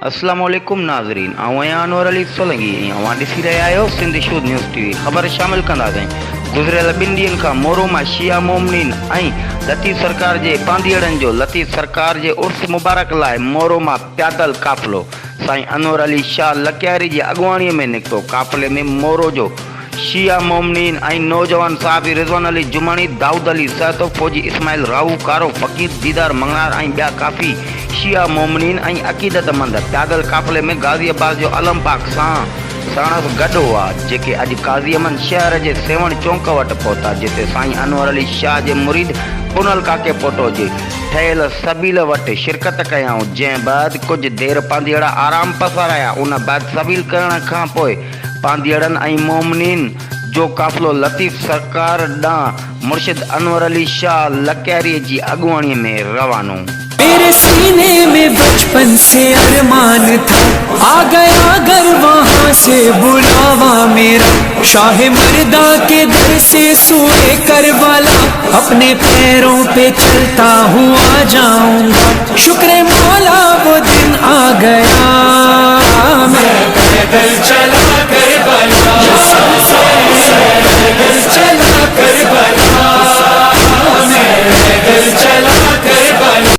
अस्सलामुअलैकुम नाज़रीन, आऊं अनवर अली सोलंकी ऐं अवां ॾिसी रहिया आहियो सिंध शूद न्यूज़ टीवी। ख़बर शामिल कंदासीं। गुज़िरियल 2 ॾींहंनि खां मोरो मां शिया मोमिनीन ऐं लतीफ़ सरकार जे पांधीअड़नि जो लतीफ़ सरकार जे उर्स मुबारक लाइ मोरो मां पैदल काफ़िलो साईं अनवर अली शाह लकियारी जी अॻुवाणीअ में निकितो। काफ़िले में मोरो जो शिया मोमिनीन ऐं नौजवान साहबी रिज़वान अली जुमानी, दाऊद अली सहतो, फौजी इस्माइल राहू कारो, फ़कीर दीदार मंगनार ऐं ॿिया काफ़ी शिया मोमिनीन ऐं अक़ीदतमंद पैदल काफ़िले में गाज़ियाबाद जो अलम पाक सां साणप गॾु हुआ, जेके अॼु काज़ीअमन शहर जे सेवण चौंक वटि पहुता, जिते साईं अनवर अली शाह जे मुरीद पुनल काके पोटो जे ठहियल सबील वटि शिरकत कयाऊं। जंहिं बैदि कुझु देरि पांधीअड़ा आराम पसाराया। उन बैदि सबील करण खां पोइ पांधीअड़नि ऐं मोमिनीन जो काफ़िलो लतीफ़ सरकार ॾांहुं मुर्शिद अनवर अली शाह लकियारी जी अॻुवाणीअ में रवानो। मेरे सीने में बचपन से अरमान था, आ गया घर वहाँ से बुलावा मेरा। शाह मर्दा के दर से सूए करबला, अपने पैरों पे चलता हुआ जाऊंगा। शुक्र